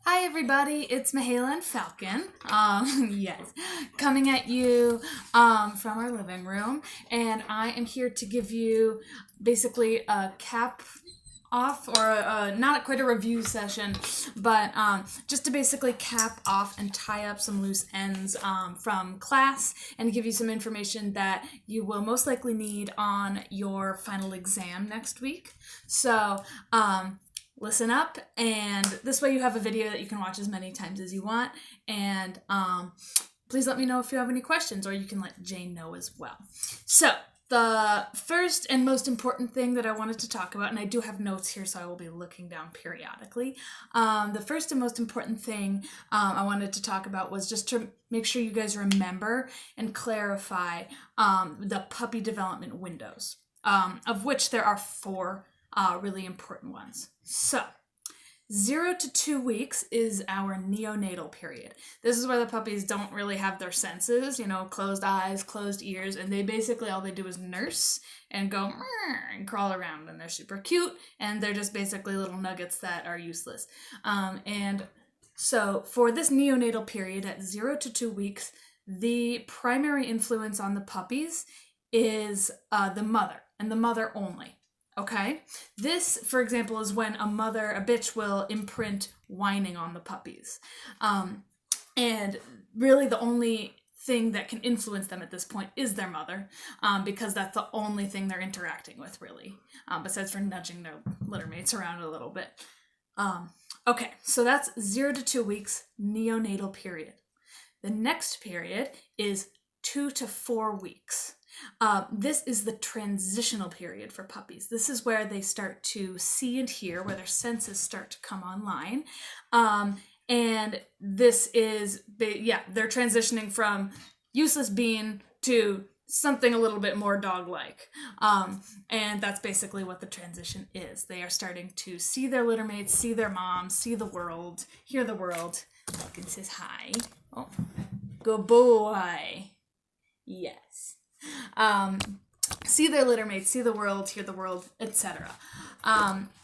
Hi everybody, it's Mihaela and Falcon. Yes, coming at you from our living room, and I am here to give you basically a cap off, or not quite a review session, but just to basically cap off and tie up some loose ends from class and give you some information that you will most likely need on your final exam next week. So, listen up, and this way you have a video that you can watch as many times as you want, and please let me know if you have any questions, or you can let Jane know as well. So the first and most important thing that I wanted to talk about, and I do have notes here so I will be looking down periodically, the first and most important thing I wanted to talk about was just to make sure you guys remember and clarify the puppy development windows, of which there are four really important ones. So, 0 to 2 weeks is our neonatal period. This is where the puppies don't really have their senses, closed eyes, closed ears, and they basically, all they do is nurse and go and crawl around, and they're super cute, and they're just basically little nuggets that are useless. And so for this neonatal period at 0 to 2 weeks, the primary influence on the puppies is the mother, and the mother only. Okay, this, for example, is when a bitch will imprint whining on the puppies. And really the only thing that can influence them at this point is their mother, because that's the only thing they're interacting with, really, besides for nudging their litter mates around a little bit. Okay, so that's 0 to 2 weeks, neonatal period. The next period is 2 to 4 weeks. This is the transitional period for puppies. This is where they start to see and hear, where their senses start to come online. And this is, they're transitioning from useless being to something a little bit more dog-like. And that's basically what the transition is. They are starting to see their litter mates, see their mom, see the world, hear the world. Falcon says hi. Oh, good boy. Yes. See their litter mates, see the world, hear the world, etc.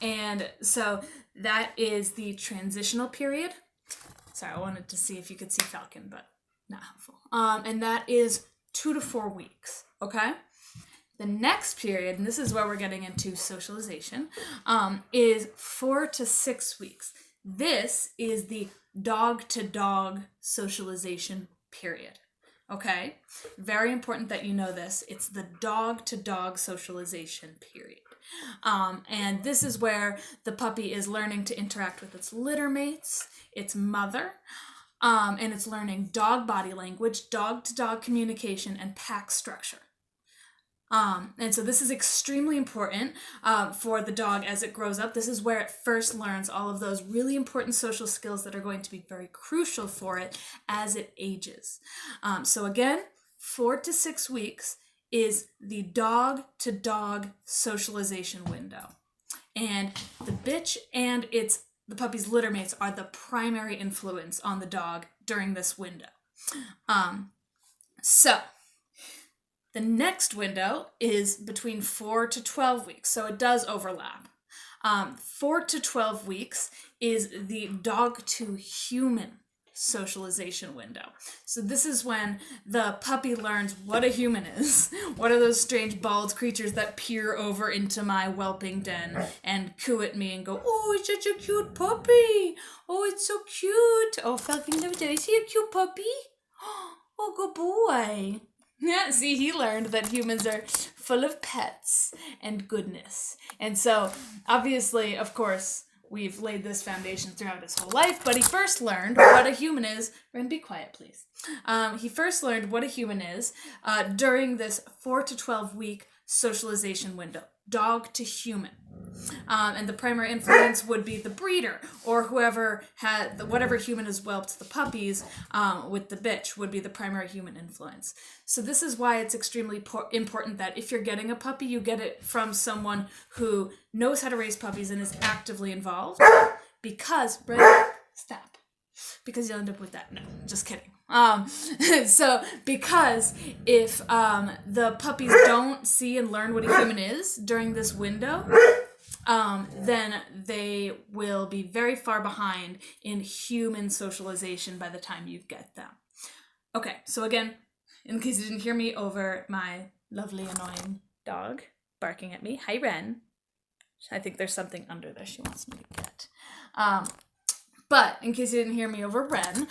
And so that is the transitional period. Sorry, I wanted to see if you could see Falcon, but not helpful. And that is 2 to 4 weeks, okay? The next period, and this is where we're getting into socialization, is 4 to 6 weeks. This is the dog-to-dog socialization period. Okay, very important that you know this. It's the dog-to-dog socialization period. And this is where the puppy is learning to interact with its litter mates, its mother, and it's learning dog body language, dog-to-dog communication, and pack structure. And so this is extremely important for the dog as it grows up. This is where it first learns all of those really important social skills that are going to be very crucial for it as it ages. So again, 4 to 6 weeks is the dog-to-dog socialization window. And the bitch and the puppy's litter mates are the primary influence on the dog during this window. So the next window is between 4 to 12 weeks, so it does overlap. 4 to 12 weeks is the dog-to-human socialization window. So this is when the puppy learns what a human is. What are those strange bald creatures that peer over into my whelping den and coo at me and go, "Oh, it's such a cute puppy. Oh, it's so cute. Oh, Falcon, did I see a cute puppy? Oh, good boy." Yeah, see, he learned that humans are full of pets and goodness. And so, obviously, of course, we've laid this foundation throughout his whole life, but he first learned what a human is. Ren, be quiet, please. He first learned what a human is during this 4 to 12 week socialization window, dog to human. And the primary influence would be the breeder, or whoever had whatever human has whelped the puppies with the bitch would be the primary human influence. So this is why it's extremely important that if you're getting a puppy, you get it from someone who knows how to raise puppies and is actively involved. Because, Brett, stop. Because you'll end up with that. No, just kidding. So because if the puppies don't see and learn what a human is during this window, then they will be very far behind in human socialization by the time you get them. Okay, so again, in case you didn't hear me over my lovely annoying dog barking at me. Hi, Ren. I think there's something under there she wants me to get. But in case you didn't hear me over Ren,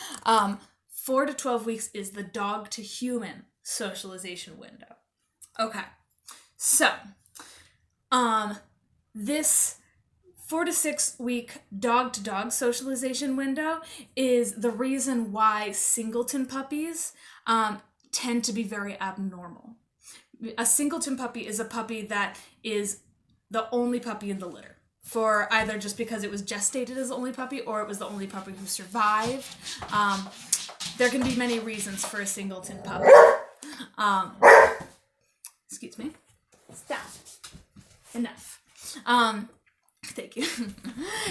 4 to 12 weeks is the dog to human socialization window. Okay, so this 4 to 6 week dog to dog socialization window is the reason why singleton puppies tend to be very abnormal. A singleton puppy is a puppy that is the only puppy in the litter, for either just because it was gestated as the only puppy or it was the only puppy who survived. There can be many reasons for a singleton puppy. Excuse me. Stop. Enough. Thank you.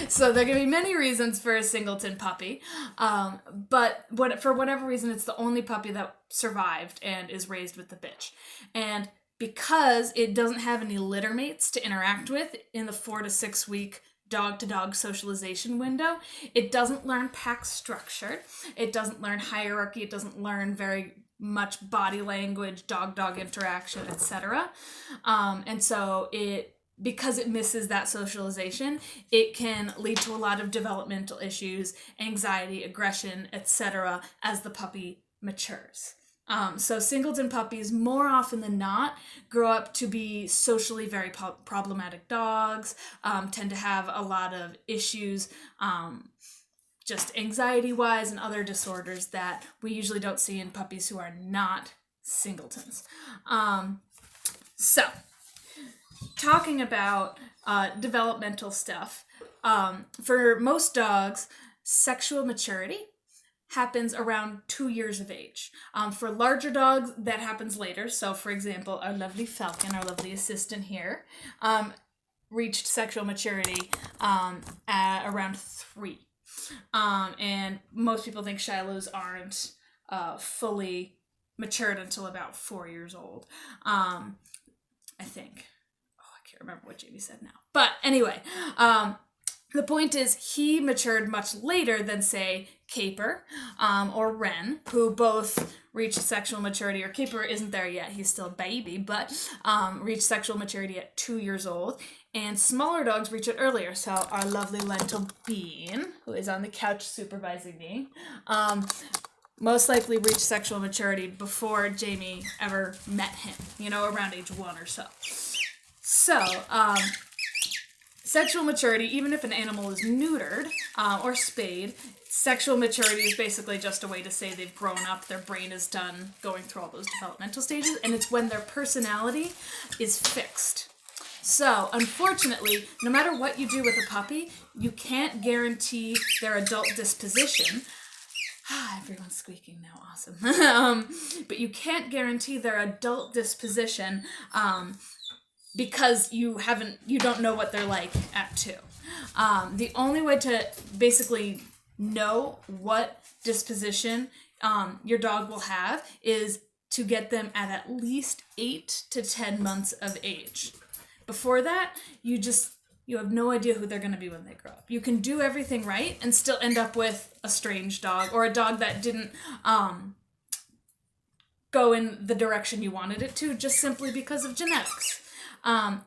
So there can be many reasons for a singleton puppy, but for whatever reason, it's the only puppy that survived and is raised with the bitch. And because it doesn't have any litter mates to interact with in the 4 to 6 week dog-to-dog socialization window, it doesn't learn pack structure, it doesn't learn hierarchy, it doesn't learn very much body language, dog-dog interaction, etc. And so because it misses that socialization, it can lead to a lot of developmental issues, anxiety, aggression, etc. as the puppy matures. So singleton puppies, more often than not, grow up to be socially very problematic dogs, tend to have a lot of issues, just anxiety-wise and other disorders that we usually don't see in puppies who are not singletons. So, talking about developmental stuff, for most dogs, sexual maturity happens around 2 years of age. For larger dogs, that happens later. So, for example, our lovely Falcon, our lovely assistant here, reached sexual maturity at around 3. And most people think Shilohs aren't fully matured until about 4 years old. I think. I can't remember what Jamie said now. But anyway, the point is he matured much later than, say, Caper or Ren, who both reached sexual maturity, or Caper isn't there yet, he's still a baby, but reached sexual maturity at 2 years old. And smaller dogs reach it earlier. So our lovely Lentil Bean, who is on the couch supervising me, most likely reached sexual maturity before Jamie ever met him, around age 1 or so. So, sexual maturity, even if an animal is neutered or spayed, sexual maturity is basically just a way to say they've grown up, their brain is done going through all those developmental stages, and it's when their personality is fixed. So, unfortunately, no matter what you do with a puppy, you can't guarantee their adult disposition. Everyone's squeaking now, awesome. But you can't guarantee their adult disposition because you don't know what they're like at 2. The only way to basically know what disposition your dog will have is to get them at least 8 to 10 months of age. Before that, you have no idea who they're going to be when they grow up. You can do everything right and still end up with a strange dog or a dog that didn't go in the direction you wanted it to, just simply because of genetics.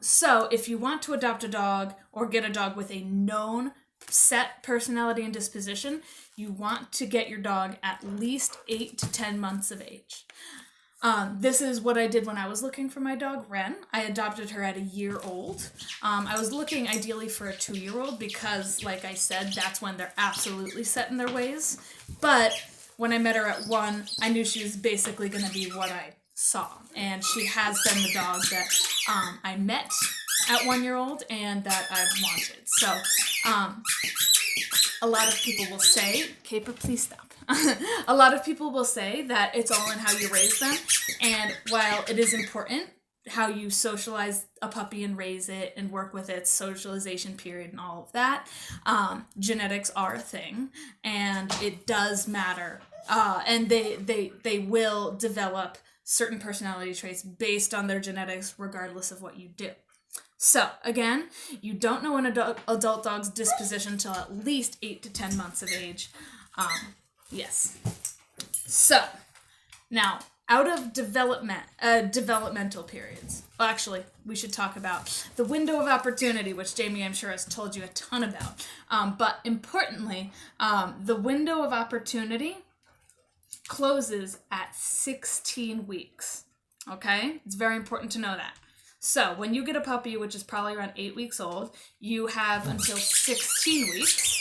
So if you want to adopt a dog or get a dog with a known set personality and disposition, you want to get your dog at least 8 to 10 months of age. This is what I did when I was looking for my dog, Ren. I adopted her at a year old. I was looking ideally for a 2-year-old because, like I said, that's when they're absolutely set in their ways. But when I met her at 1, I knew she was basically going to be what I saw. And she has been the dog that I met at 1-year-old and that I've wanted. So a lot of people will say, Caper, please stop. A lot of people will say that it's all in how you raise them. And while it is important how you socialize a puppy and raise it and work with its socialization period and all of that, genetics are a thing and it does matter. And they will develop certain personality traits based on their genetics regardless of what you do. So again, you don't know an adult dog's disposition till at least 8 to 10 months of age. Yes. So now, out of developmental periods. Well, actually, we should talk about the window of opportunity, which Jamie, I'm sure, has told you a ton about. But importantly, the window of opportunity closes at 16 weeks. Okay? It's very important to know that. So when you get a puppy, which is probably around 8 weeks old, you have until 16 weeks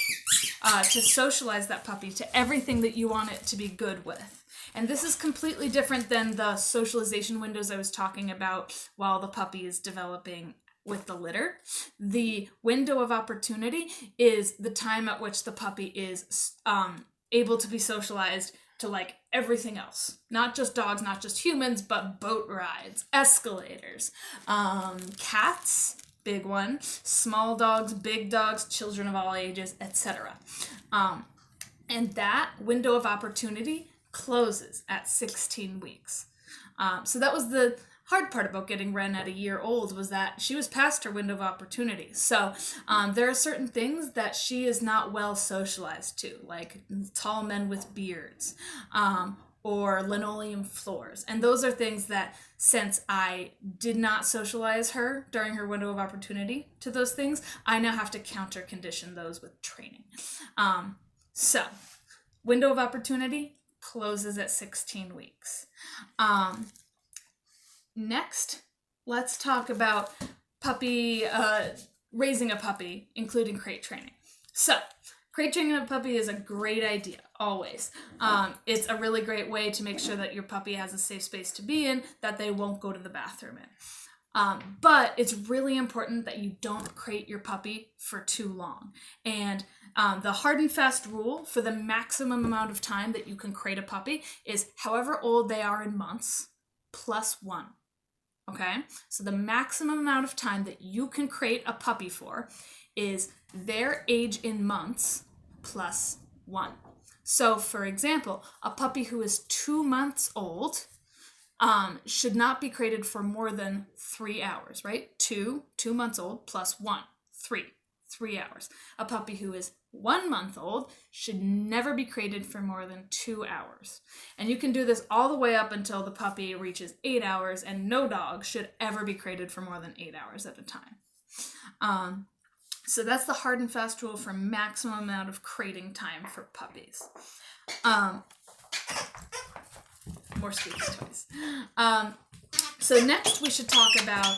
to socialize that puppy to everything that you want it to be good with. And this is completely different than the socialization windows I was talking about while the puppy is developing with the litter. The window of opportunity is the time at which the puppy is able to be socialized to like everything else. Not just dogs, not just humans, but boat rides, escalators, cats, big one, small dogs, big dogs, children of all ages, etc. And that window of opportunity closes at 16 weeks. So that was the hard part about getting Ren at a year old, was that she was past her window of opportunity. So there are certain things that she is not well socialized to, like tall men with beards, or linoleum floors. And those are things that, since I did not socialize her during her window of opportunity to those things, I now have to counter condition those with training. So window of opportunity closes at 16 weeks. Next, let's talk about raising a puppy, including crate training. So, crate training a puppy is a great idea, always. It's a really great way to make sure that your puppy has a safe space to be in, that they won't go to the bathroom in. But it's really important that you don't crate your puppy for too long. And the hard and fast rule for the maximum amount of time that you can crate a puppy is however old they are in months plus 1. Okay? So the maximum amount of time that you can crate a puppy for is their age in months plus 1. So for example, a puppy who is 2 months old should not be crated for more than 3 hours, right? 2 months old plus 1, 3 hours. A puppy who is 1 month old should never be crated for more than 2 hours. And you can do this all the way up until the puppy reaches 8 hours, and no dog should ever be crated for more than 8 hours at a time. So that's the hard and fast rule for maximum amount of crating time for puppies. More squeaky toys. So next we should talk about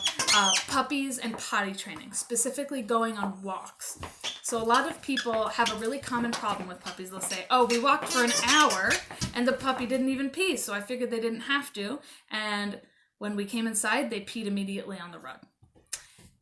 puppies and potty training, specifically going on walks. So a lot of people have a really common problem with puppies. They'll say, oh, we walked for an hour and the puppy didn't even pee, so I figured they didn't have to. And when we came inside, they peed immediately on the rug.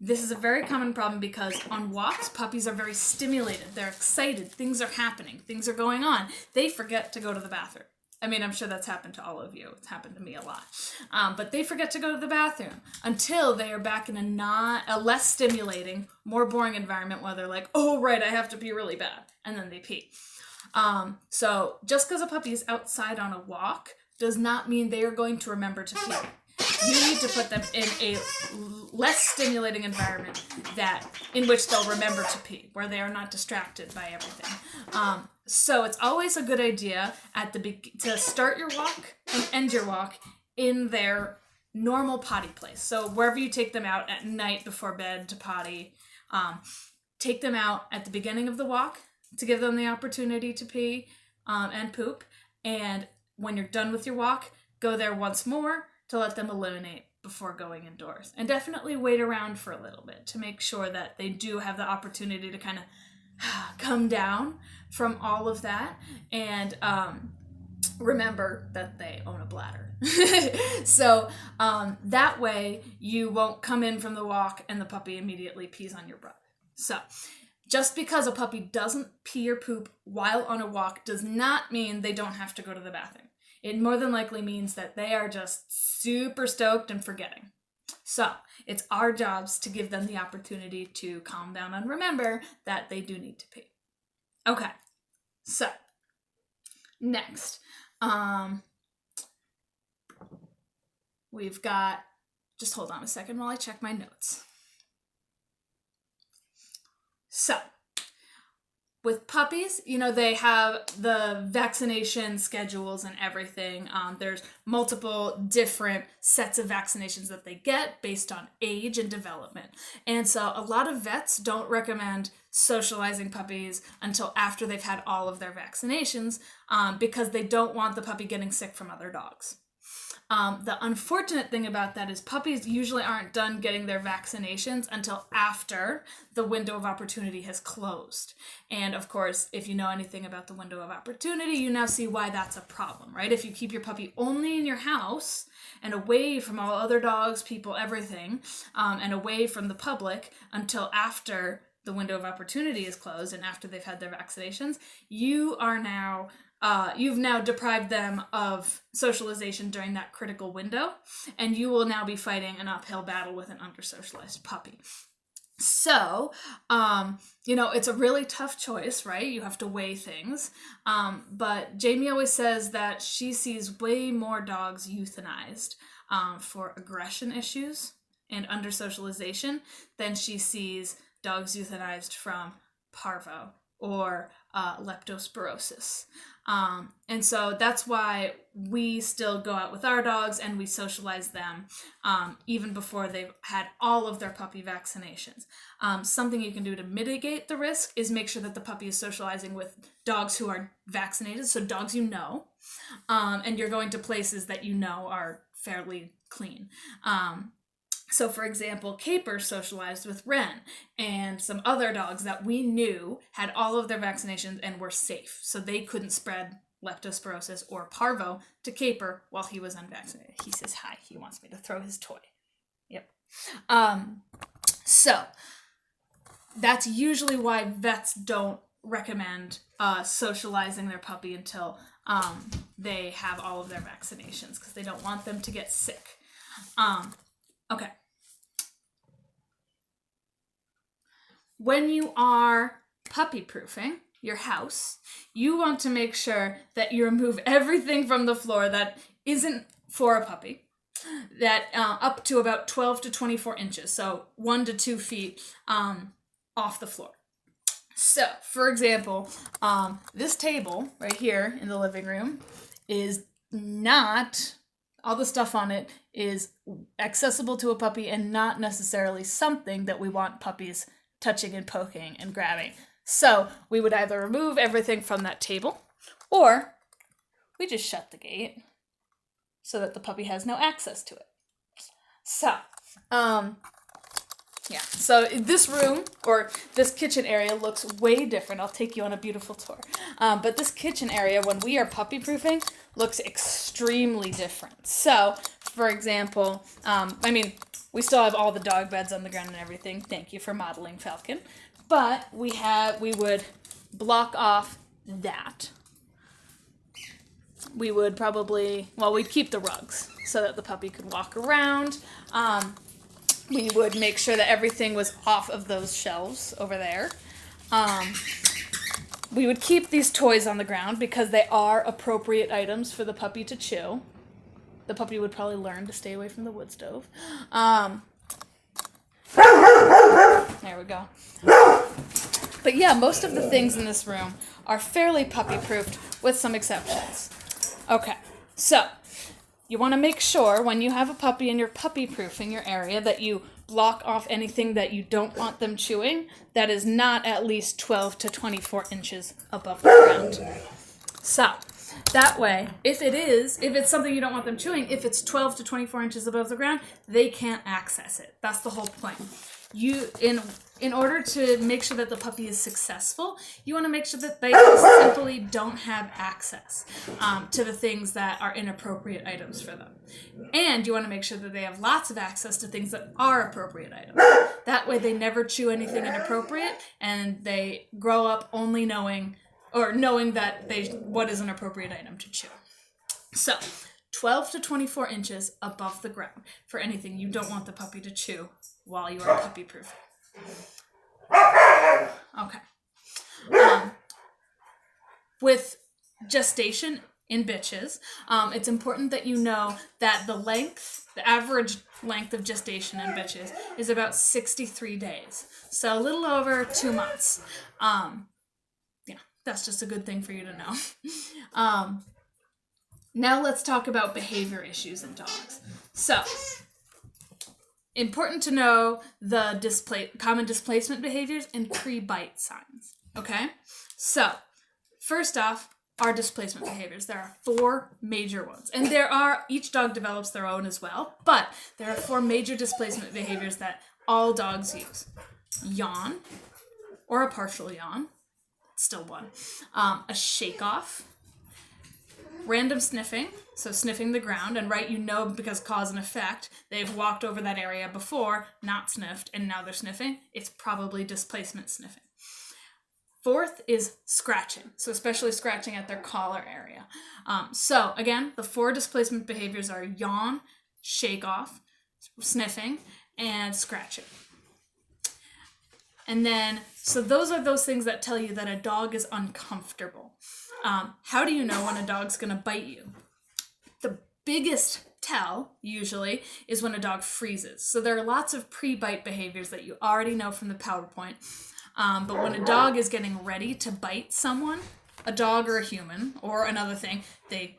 This is a very common problem because on walks, puppies are very stimulated. They're excited. Things are happening. Things are going on. They forget to go to the bathroom. I mean, I'm sure that's happened to all of you. It's happened to me a lot. But they forget to go to the bathroom until they are back in a less stimulating, more boring environment where they're like, oh, right, I have to pee really bad. And then they pee. So just because a puppy is outside on a walk does not mean they are going to remember to pee. You need to put them in a less stimulating environment in which they'll remember to pee, where they are not distracted by everything. So it's always a good idea to start your walk and end your walk in their normal potty place. So wherever you take them out at night before bed to potty, take them out at the beginning of the walk to give them the opportunity to pee and poop. And when you're done with your walk, go there once more to let them eliminate before going indoors. And definitely wait around for a little bit to make sure that they do have the opportunity to kind of come down from all of that and remember that they own a bladder. So that way you won't come in from the walk and the puppy immediately pees on your rug. So just because a puppy doesn't pee or poop while on a walk does not mean they don't have to go to the bathroom. It more than likely means that they are just super stoked and forgetting. So it's our jobs to give them the opportunity to calm down and remember that they do need to pee. Okay, so next, we've got, just hold on a second while I check my notes. So, with puppies, they have the vaccination schedules and everything. There's multiple different sets of vaccinations that they get based on age and development. And so a lot of vets don't recommend socializing puppies until after they've had all of their vaccinations because they don't want the puppy getting sick from other dogs. The unfortunate thing about that is puppies usually aren't done getting their vaccinations until after the window of opportunity has closed. And of course, if you know anything about the window of opportunity, you now see why that's a problem, right? If you keep your puppy only in your house and away from all other dogs, people, everything, and away from the public until after the window of opportunity is closed and after they've had their vaccinations, you've now deprived them of socialization during that critical window, and you will now be fighting an uphill battle with an under-socialized puppy. So, it's a really tough choice, right? You have to weigh things. But Jamie always says that she sees way more dogs euthanized for aggression issues and under-socialization than she sees dogs euthanized from parvo or leptospirosis. And so that's why we still go out with our dogs and we socialize them even before they've had all of their puppy vaccinations. Something you can do to mitigate the risk is make sure that the puppy is socializing with dogs who are vaccinated, so dogs and you're going to places that are fairly clean. So, for example, Caper socialized with Ren and some other dogs that we knew had all of their vaccinations and were safe. So they couldn't spread leptospirosis or parvo to Caper while he was unvaccinated. He says hi. He wants me to throw his toy. Yep. So that's usually why vets don't recommend socializing their puppy until they have all of their vaccinations because they don't want them to get sick. Okay. When you are puppy proofing your house, you want to make sure that you remove everything from the floor that isn't for a puppy, that up to about 12 to 24 inches, so 1 to 2 feet off the floor. So, for example, this table right here in the living room is not, all the stuff on it is accessible to a puppy and not necessarily something that we want puppies touching and poking and grabbing. So we would either remove everything from that table or we just shut the gate so that the puppy has no access to it. So, so this room or this kitchen area looks way different. I'll take you on a beautiful tour. But this kitchen area, when we are puppy proofing, looks extremely different. So, for example, we still have all the dog beds on the ground and everything. Thank you for modeling, Falcon. But we would block off that. We would we'd keep the rugs so that the puppy could walk around. We would make sure that everything was off of those shelves over there. We would keep these toys on the ground because they are appropriate items for the puppy to chew. The puppy would probably learn to stay away from the wood stove. There we go. But yeah, most of the things in this room are fairly puppy-proofed with some exceptions. Okay, so you want to make sure when you have a puppy and you're puppy-proofing your area that you block off anything that you don't want them chewing that is not at least 12 to 24 inches above the ground. So that way, if it's something you don't want them chewing, if it's 12 to 24 inches above the ground, they can't access it. That's the whole point. In order to make sure that the puppy is successful, you want to make sure that they simply don't have access to the things that are inappropriate items for them. And you want to make sure that they have lots of access to things that are appropriate items. That way they never chew anything inappropriate and they grow up only knowing that what is an appropriate item to chew. So, 12 to 24 inches above the ground for anything you don't want the puppy to chew while you are puppy proofing. Okay. With gestation, in bitches. It's important that you know that the average length of gestation in bitches is about 63 days. So a little over 2 months. Yeah, that's just a good thing for you to know. Now let's talk about behavior issues in dogs. So, important to know the common displacement behaviors and pre-bite signs. Okay? So, first off, are displacement behaviors. There are 4 major ones. And each dog develops their own as well, but there are 4 major displacement behaviors that all dogs use. Yawn, or a partial yawn, still one. A shake off, random sniffing, so sniffing the ground, and because cause and effect, they've walked over that area before, not sniffed, and now they're sniffing. It's probably displacement sniffing. 4th is scratching, so especially scratching at their collar area. So again, the 4 displacement behaviors are yawn, shake off, sniffing, and scratching. And then, so those are those things that tell you that a dog is uncomfortable. How do you know when a dog's going to bite you? The biggest tell, usually, is when a dog freezes. So there are lots of pre-bite behaviors that you already know from the PowerPoint. But when a dog is getting ready to bite someone, a dog or a human, or another thing, they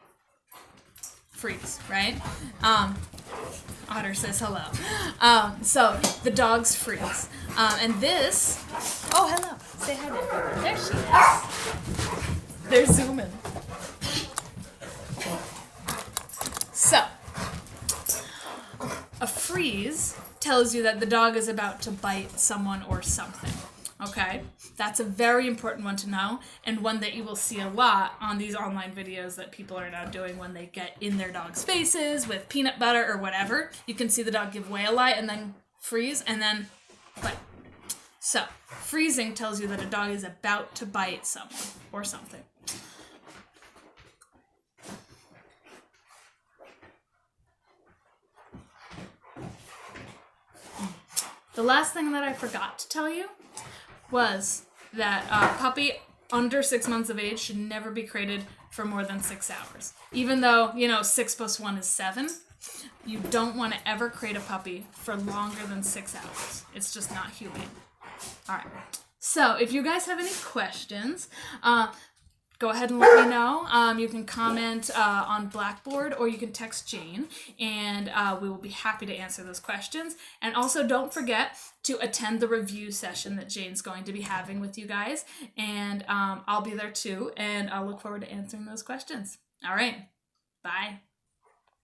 freeze, right? Otter says hello. So the dogs freeze. And this, oh, hello, say hi there. There she is. They're zooming. So, a freeze tells you that the dog is about to bite someone or something. Okay? That's a very important one to know, and one that you will see a lot on these online videos that people are now doing when they get in their dog's faces with peanut butter or whatever. You can see the dog give way a lot and then freeze and then bite. So, freezing tells you that a dog is about to bite someone or something. The last thing that I forgot to tell you was that a puppy under 6 months of age should never be crated for more than 6 hours. Even though, 6 plus 1 is 7, you don't want to ever crate a puppy for longer than 6 hours. It's just not humane. All right. So if you guys have any questions, go ahead and let me know. You can comment on Blackboard, or you can text Jane, and we will be happy to answer those questions. And also, don't forget to attend the review session that Jane's going to be having with you guys, and I'll be there too, and I'll look forward to answering those questions. All right, bye.